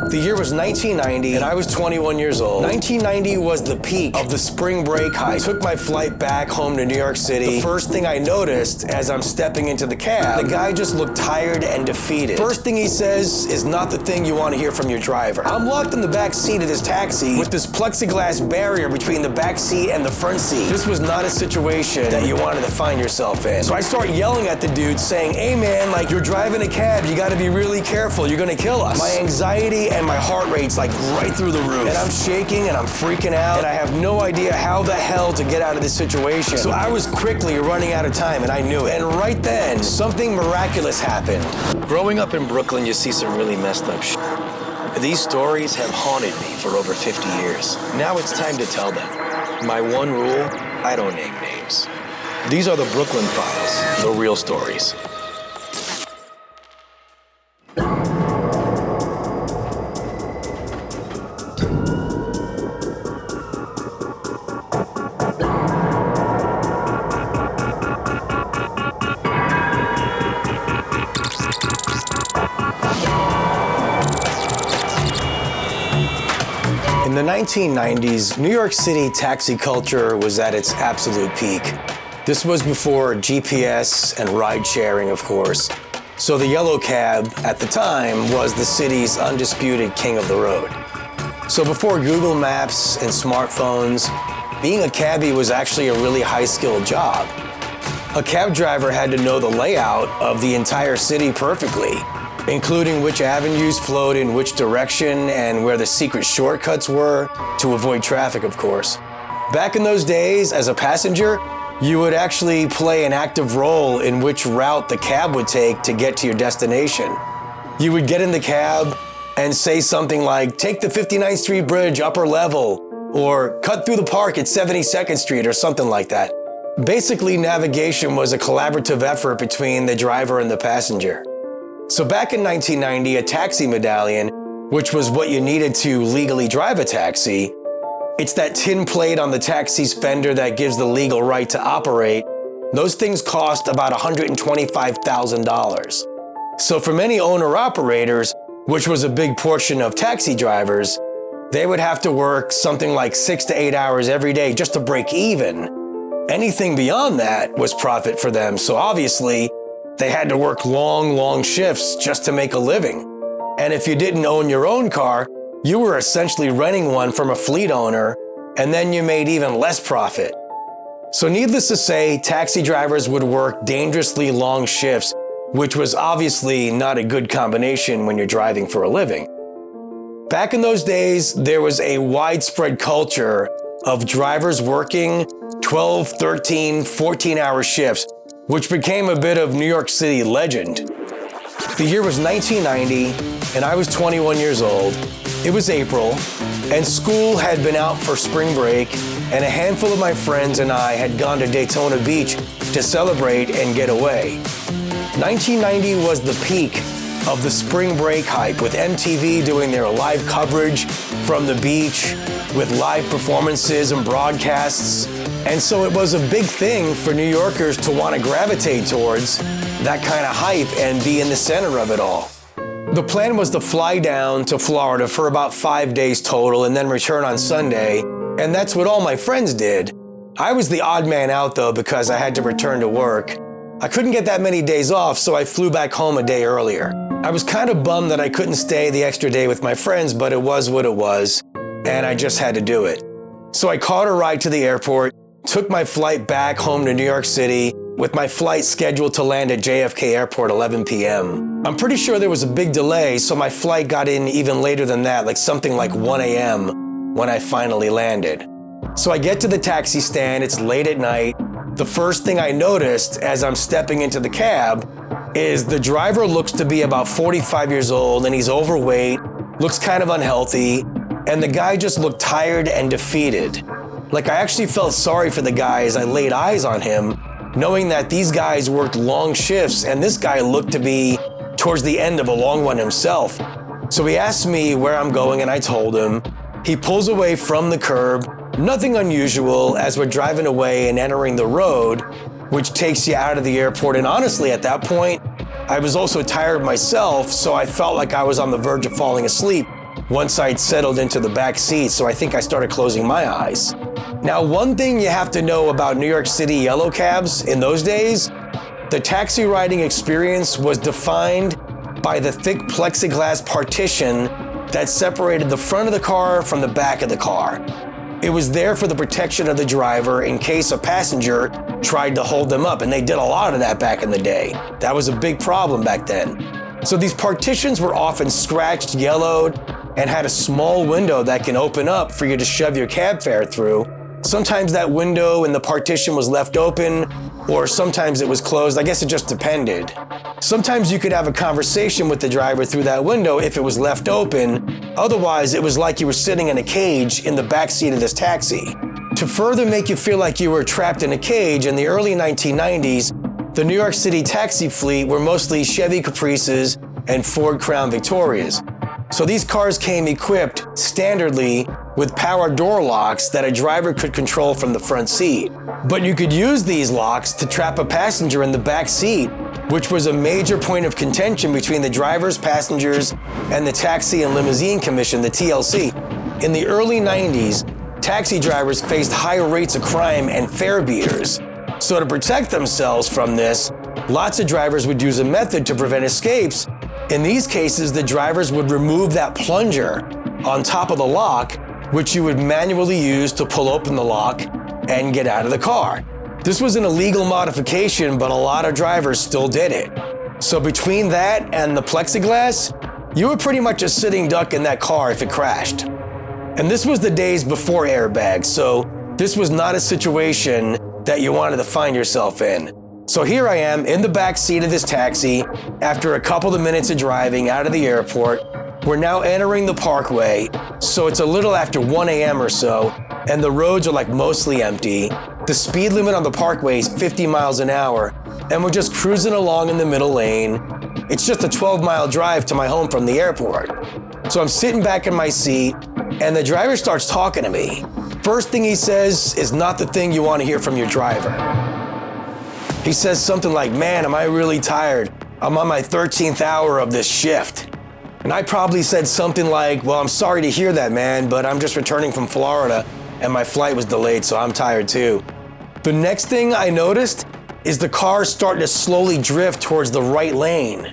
The year was 1990, and I was 21 years old. 1990 was the peak of the spring break hype. I took my flight back home to New York City. The first thing I noticed as I'm stepping into the cab, the guy just looked tired and defeated. First thing he says is not the thing you want to hear from your driver. I'm locked in the back seat of this taxi with this plexiglass barrier between the back seat and the front seat. This was not a situation that you wanted to find yourself in. So I start yelling at the dude saying, "Hey man, like, you're driving a cab, you gotta be really careful, you're gonna kill us." My anxiety and my heart rate's like right through the roof. And I'm shaking and I'm freaking out, and I have no idea how the hell to get out of this situation. So I was quickly running out of time, and I knew it. And right then, something miraculous happened. Growing up in Brooklyn, you see some really messed up shit. These stories have haunted me for over 50 years. Now it's time to tell them. My one rule, I don't name names. These are the Brooklyn Files, the real stories. In the 1990s, New York City taxi culture was at its absolute peak. This was before GPS and ride sharing, of course. So the yellow cab, at the time, was the city's undisputed king of the road. So before Google Maps and smartphones, being a cabbie was actually a really high-skilled job. A cab driver had to know the layout of the entire city perfectly, including which avenues flowed in which direction and where the secret shortcuts were to avoid traffic, of course. Back in those days, as a passenger, you would actually play an active role in which route the cab would take to get to your destination. You would get in the cab and say something like, "Take the 59th Street Bridge, upper level," or "Cut through the park at 72nd Street," or something like that. Basically, navigation was a collaborative effort between the driver and the passenger. So back in 1990, a taxi medallion, which was what you needed to legally drive a taxi, it's that tin plate on the taxi's fender that gives the legal right to operate. Those things cost about $125,000. So for many owner-operators, which was a big portion of taxi drivers, they would have to work something like 6 to 8 hours every day just to break even. Anything beyond that was profit for them, so obviously, they had to work long shifts just to make a living. And if you didn't own your own car, you were essentially renting one from a fleet owner, and then you made even less profit. So needless to say, taxi drivers would work dangerously long shifts, which was obviously not a good combination when you're driving for a living. Back in those days, there was a widespread culture of drivers working 12, 13, 14-hour shifts, which became a bit of New York City legend. The year was 1990, and I was 21 years old. It was April, and school had been out for spring break, and a handful of my friends and I had gone to Daytona Beach to celebrate and get away. 1990 was the peak of the spring break hype, with MTV doing their live coverage from the beach with live performances and broadcasts. And so it was a big thing for New Yorkers to want to gravitate towards that kind of hype and be in the center of it all. The plan was to fly down to Florida for about 5 days total and then return on Sunday, and that's what all my friends did. I was the odd man out though because I had to return to work. I couldn't get that many days off, so I flew back home a day earlier. I was kind of bummed that I couldn't stay the extra day with my friends, but it was what it was, and I just had to do it. So I caught a ride to the airport, took my flight back home to New York City, with my flight scheduled to land at JFK Airport 11 p.m. I'm pretty sure there was a big delay, so my flight got in even later than that, like something like 1 a.m. when I finally landed. So I get to the taxi stand, it's late at night. The first thing I noticed as I'm stepping into the cab is the driver looks to be about 45 years old, and he's overweight, looks kind of unhealthy, and the guy just looked tired and defeated. Like, I actually felt sorry for the guy as I laid eyes on him, knowing that these guys worked long shifts, and this guy looked to be towards the end of a long one himself. So he asked me where I'm going, and I told him. He pulls away from the curb, nothing unusual, as we're driving away and entering the road, which takes you out of the airport. And honestly, at that point, I was also tired myself, so I felt like I was on the verge of falling asleep. once I'd settled into the back seat, so I think I started closing my eyes. Now, one thing you have to know about New York City yellow cabs in those days, the taxi riding experience was defined by the thick plexiglass partition that separated the front of the car from the back of the car. It was there for the protection of the driver in case a passenger tried to hold them up, and they did a lot of that back in the day. That was a big problem back then. So these partitions were often scratched, yellowed, and had a small window that can open up for you to shove your cab fare through. Sometimes that window in the partition was left open, or sometimes it was closed. I guess it just depended. Sometimes you could have a conversation with the driver through that window if it was left open. Otherwise, it was like you were sitting in a cage in the back seat of this taxi. To further make you feel like you were trapped in a cage, in the early 1990s, the New York City taxi fleet were mostly Chevy Caprices and Ford Crown Victorias. So these cars came equipped standardly with power door locks that a driver could control from the front seat. But you could use these locks to trap a passenger in the back seat, which was a major point of contention between the drivers, passengers, and the Taxi and Limousine Commission, the TLC. In the early 90s, taxi drivers faced higher rates of crime and fare beaters. So to protect themselves from this, lots of drivers would use a method to prevent escapes. In these cases, the drivers would remove that plunger on top of the lock, which you would manually use to pull open the lock and get out of the car. This was an illegal modification, but a lot of drivers still did it. So between that and the plexiglass, you were pretty much a sitting duck in that car if it crashed. And this was the days before airbags, so this was not a situation that you wanted to find yourself in. So here I am in the back seat of this taxi after a couple of minutes of driving out of the airport. We're now entering the Parkway, so it's a little after 1 a.m. or so, and the roads are like mostly empty. The speed limit on the Parkway is 50 miles an hour, and we're just cruising along in the middle lane. It's just a 12-mile drive to my home from the airport. So I'm sitting back in my seat, and the driver starts talking to me. First thing he says is not the thing you want to hear from your driver. He says something like, "Man, am I really tired? I'm on my 13th hour of this shift." And I probably said something like, "Well, I'm sorry to hear that, man, but I'm just returning from Florida and my flight was delayed, so I'm tired too." The next thing I noticed is the car starting to slowly drift towards the right lane.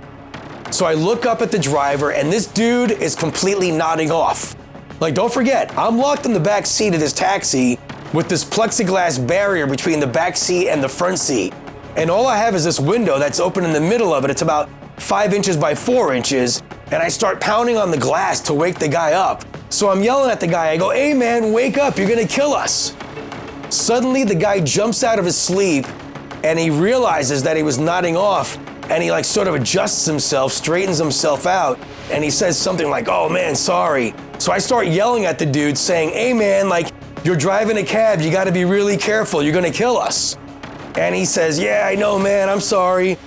So I look up at the driver and this dude is completely nodding off. Like, don't forget, I'm locked in the back seat of this taxi with this plexiglass barrier between the back seat and the front seat. And all I have is this window that's open in the middle of it. It's about 5 inches by 4 inches. And I start pounding on the glass to wake the guy up. So I'm yelling at the guy. I go, "Hey man, wake up, you're gonna kill us." Suddenly the guy jumps out of his sleep and he realizes that he was nodding off, and he like sort of adjusts himself, straightens himself out, and he says something like, "Oh man, sorry." So I start yelling at the dude saying, "Hey man, like, you're driving a cab, you gotta be really careful, you're gonna kill us." And he says, "Yeah, I know, man, I'm sorry."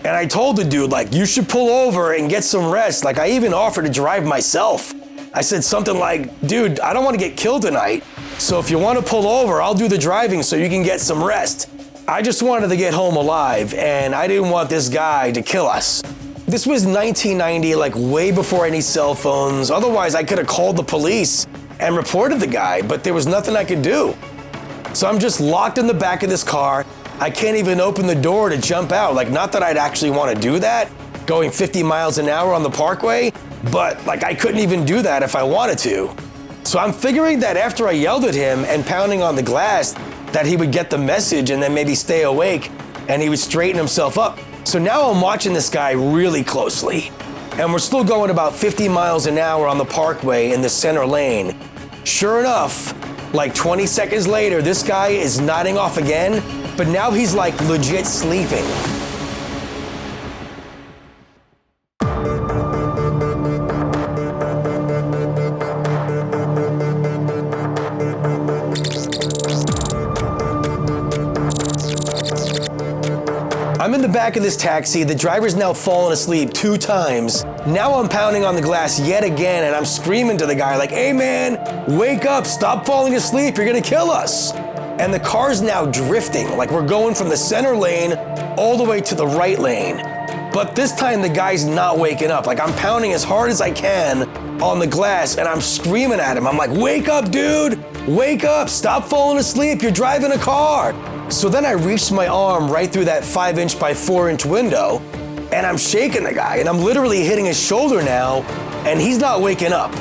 And I told the dude, like, "You should pull over and get some rest." Like, I even offered to drive myself. I said something like, "Dude, I don't want to get killed tonight, so if you want to pull over, I'll do the driving so you can get some rest." I just wanted to get home alive, and I didn't want this guy to kill us. This was 1990, like way before any cell phones. Otherwise, I could have called the police and reported the guy, but there was nothing I could do. So I'm just locked in the back of this car. I can't even open the door to jump out. Like, not that I'd actually want to do that, going 50 miles an hour on the Parkway, but like I couldn't even do that if I wanted to. So I'm figuring that after I yelled at him and pounding on the glass, that he would get the message and then maybe stay awake and he would straighten himself up. So now I'm watching this guy really closely, and we're still going about 50 miles an hour on the Parkway in the center lane. Sure enough, like 20 seconds later, this guy is nodding off again, but now he's like legit sleeping. I'm in the back of this taxi. The driver's now fallen asleep 2 times. Now I'm pounding on the glass yet again, and I'm screaming to the guy like, "Hey man, wake up, stop falling asleep, you're gonna kill us." And the car's now drifting, like we're going from the center lane all the way to the right lane. But this time the guy's not waking up. Like, I'm pounding as hard as I can on the glass, and I'm screaming at him. I'm like, wake up, dude! Wake up! Stop falling asleep! You're driving a car! So then I reached my arm right through that 5" by 4" window, and I'm shaking the guy, and I'm literally hitting his shoulder now, and he's not waking up.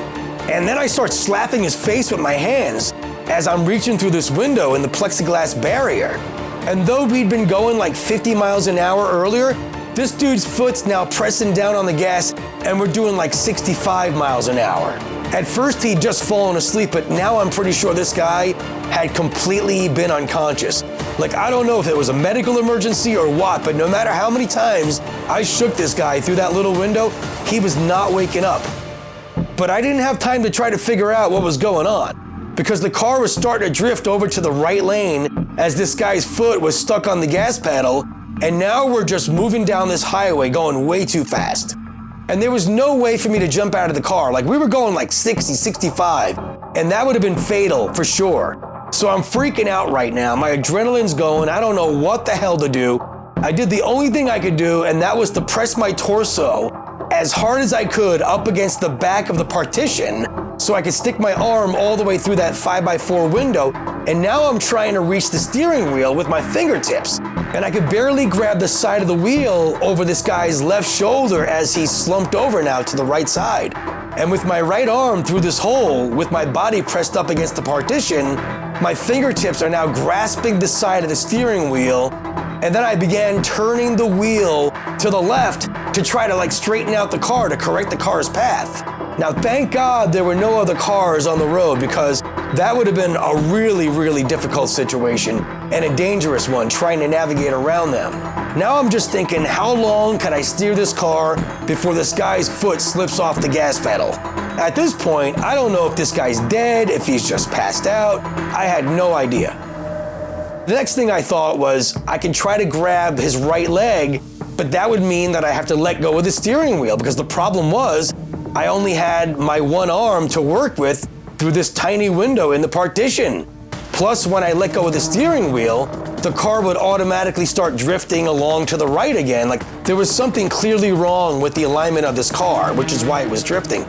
And then I start slapping his face with my hands as I'm reaching through this window in the plexiglass barrier. And though we'd been going like 50 miles an hour earlier, this dude's foot's now pressing down on the gas, and we're doing like 65 miles an hour. At first, he'd just fallen asleep, but now I'm pretty sure this guy had completely been unconscious. Like, I don't know if it was a medical emergency or what, but no matter how many times I shook this guy through that little window, he was not waking up. But I didn't have time to try to figure out what was going on, because the car was starting to drift over to the right lane as this guy's foot was stuck on the gas pedal, and now we're just moving down this highway going way too fast. And there was no way for me to jump out of the car. Like, we were going like 60, 65, and that would have been fatal for sure. So I'm freaking out right now. My adrenaline's going. I don't know what the hell to do. I did the only thing I could do, and that was to press my torso as hard as I could up against the back of the partition so I could stick my arm all the way through that 5 by 4 window. And now I'm trying to reach the steering wheel with my fingertips. And I could barely grab the side of the wheel over this guy's left shoulder as he's slumped over now to the right side. And with my right arm through this hole, with my body pressed up against the partition, my fingertips are now grasping the side of the steering wheel. And then I began turning the wheel to the left to try to straighten out the car to correct the car's path. Now, thank God there were no other cars on the road, because that would have been a really, really difficult situation and a dangerous one trying to navigate around them. Now I'm just thinking, how long can I steer this car before this guy's foot slips off the gas pedal? At this point, I don't know if this guy's dead, if he's just passed out. I had no idea. The next thing I thought was I could try to grab his right leg, but that would mean that I have to let go of the steering wheel, because the problem was I only had my one arm to work with through this tiny window in the partition. Plus, when I let go of the steering wheel, the car would automatically start drifting along to the right again. Like, there was something clearly wrong with the alignment of this car, which is why it was drifting.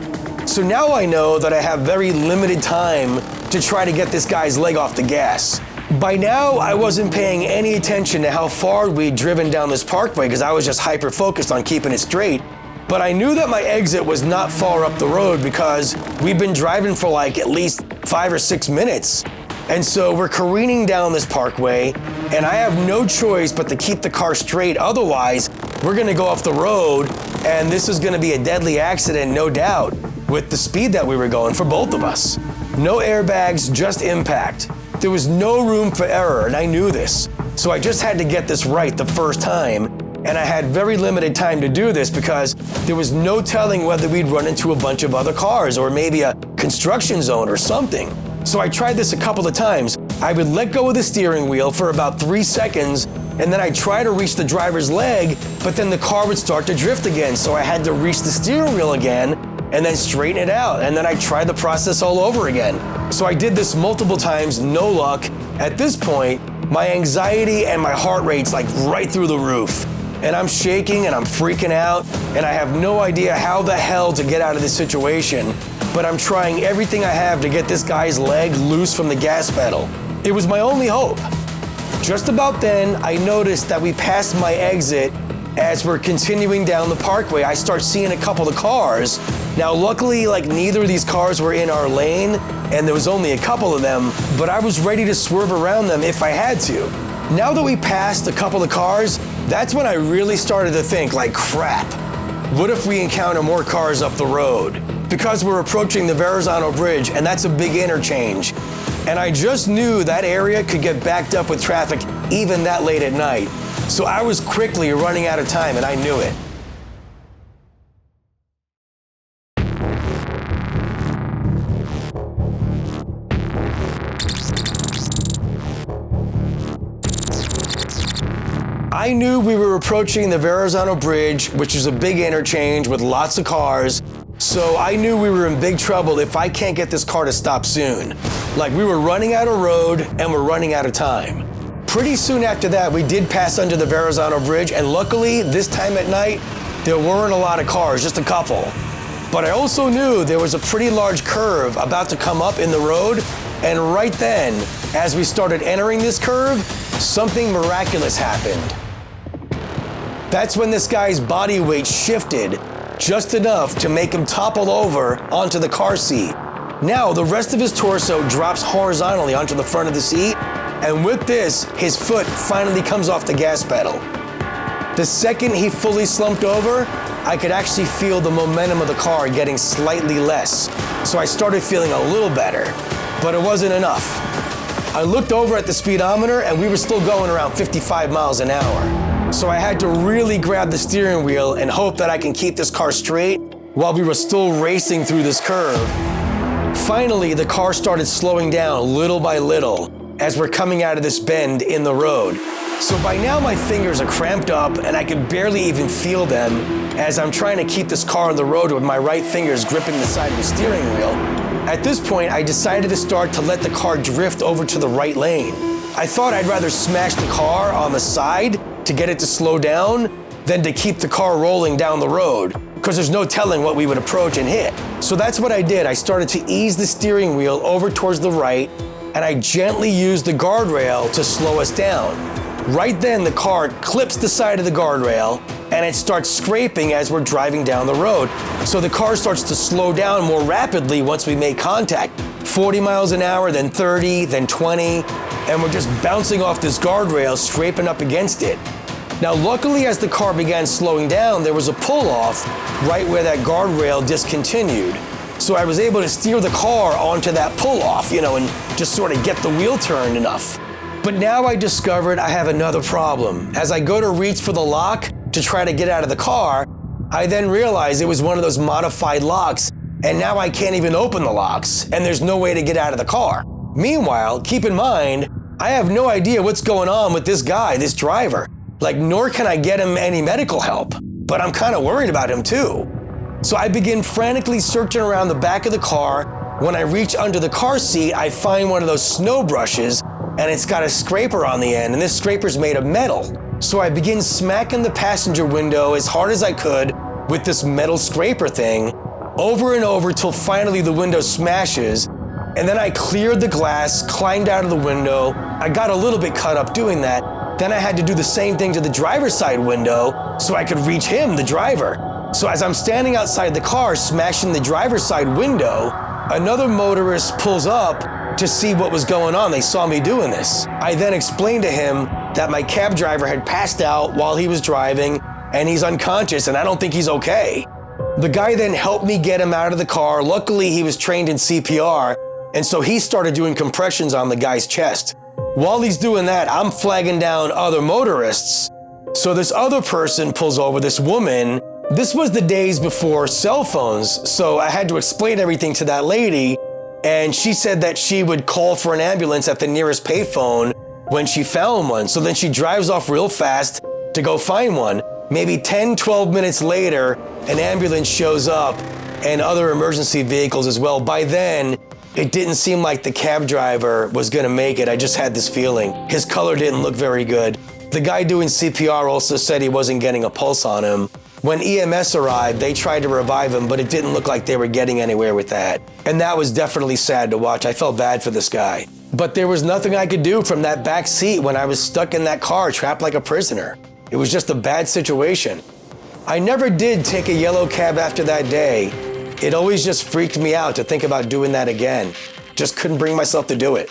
So now I know that I have very limited time to try to get this guy's leg off the gas. By now, I wasn't paying any attention to how far we'd driven down this parkway, because I was just hyper-focused on keeping it straight. But I knew that my exit was not far up the road, because we've been driving for at least 5 or 6 minutes. And so we're careening down this parkway, and I have no choice but to keep the car straight. Otherwise, we're gonna go off the road, and this is gonna be a deadly accident, no doubt, with the speed that we were going for both of us. No airbags, just impact. There was no room for error, and I knew this. So I just had to get this right the first time, and I had very limited time to do this because there was no telling whether we'd run into a bunch of other cars or maybe a construction zone or something. So I tried this a couple of times. I would let go of the steering wheel for about 3 seconds, and then I'd try to reach the driver's leg, but then the car would start to drift again. So I had to reach the steering wheel again and then straighten it out. And then I tried the process all over again. So I did this multiple times, no luck. At this point, my anxiety and my heart rate's right through the roof. And I'm shaking and I'm freaking out, and I have no idea how the hell to get out of this situation. But I'm trying everything I have to get this guy's leg loose from the gas pedal. It was my only hope. Just about then, I noticed that we passed my exit. As we're continuing down the parkway, I start seeing a couple of cars. Now, luckily, neither of these cars were in our lane, and there was only a couple of them, but I was ready to swerve around them if I had to. Now that we passed a couple of cars, that's when I really started to think, crap, what if we encounter more cars up the road? Because we're approaching the Verrazano Bridge, and that's a big interchange. And I just knew that area could get backed up with traffic even that late at night. So I was quickly running out of time, and I knew it. I knew we were approaching the Verrazano Bridge, which is a big interchange with lots of cars. So I knew we were in big trouble if I can't get this car to stop soon. We were running out of road and we're running out of time. Pretty soon after that, we did pass under the Verrazano Bridge, and luckily, this time at night, there weren't a lot of cars, just a couple. But I also knew there was a pretty large curve about to come up in the road, and right then, as we started entering this curve, something miraculous happened. That's when this guy's body weight shifted just enough to make him topple over onto the car seat. Now, the rest of his torso drops horizontally onto the front of the seat, and with this, his foot finally comes off the gas pedal. The second he fully slumped over, I could actually feel the momentum of the car getting slightly less. So I started feeling a little better, but it wasn't enough. I looked over at the speedometer and we were still going around 55 miles an hour. So I had to really grab the steering wheel and hope that I can keep this car straight while we were still racing through this curve. Finally, the car started slowing down little by little as we're coming out of this bend in the road. So by now my fingers are cramped up and I can barely even feel them as I'm trying to keep this car on the road with my right fingers gripping the side of the steering wheel. At this point, I decided to start to let the car drift over to the right lane. I thought I'd rather smash the car on the side to get it to slow down than to keep the car rolling down the road, because there's no telling what we would approach and hit. So that's what I did. I started to ease the steering wheel over towards the right, and I gently used the guardrail to slow us down. Right then, the car clips the side of the guardrail and it starts scraping as we're driving down the road. So the car starts to slow down more rapidly once we make contact. 40 miles an hour, then 30, then 20, and we're just bouncing off this guardrail, scraping up against it. Now, luckily, as the car began slowing down, there was a pull-off right where that guardrail discontinued. So I was able to steer the car onto that pull-off, and just sort of get the wheel turned enough. But now I discovered I have another problem. As I go to reach for the lock to try to get out of the car, I then realize it was one of those modified locks, and now I can't even open the locks, and there's no way to get out of the car. Meanwhile, keep in mind, I have no idea what's going on with this guy, this driver. Nor can I get him any medical help, but I'm kind of worried about him too. So I begin frantically searching around the back of the car. When I reach under the car seat, I find one of those snow brushes, and it's got a scraper on the end, and this scraper's made of metal. So I begin smacking the passenger window as hard as I could with this metal scraper thing, over and over till finally the window smashes, and then I cleared the glass, climbed out of the window. I got a little bit cut up doing that. Then I had to do the same thing to the driver's side window so I could reach him, the driver. So as I'm standing outside the car smashing the driver's side window, another motorist pulls up to see what was going on. They saw me doing this. I then explained to him that my cab driver had passed out while he was driving and he's unconscious and I don't think he's okay. The guy then helped me get him out of the car. Luckily, he was trained in CPR, and so he started doing compressions on the guy's chest. While he's doing that, I'm flagging down other motorists. So this other person pulls over, this woman. This was the days before cell phones, so I had to explain everything to that lady, and she said that she would call for an ambulance at the nearest payphone when she found one. So then she drives off real fast to go find one. Maybe 10, 12 minutes later, an ambulance shows up and other emergency vehicles as well. By then, it didn't seem like the cab driver was gonna make it. I just had this feeling. His color didn't look very good. The guy doing CPR also said he wasn't getting a pulse on him. When EMS arrived, they tried to revive him, but it didn't look like they were getting anywhere with that. And that was definitely sad to watch. I felt bad for this guy. But there was nothing I could do from that back seat when I was stuck in that car, trapped like a prisoner. It was just a bad situation. I never did take a yellow cab after that day. It always just freaked me out to think about doing that again. Just couldn't bring myself to do it.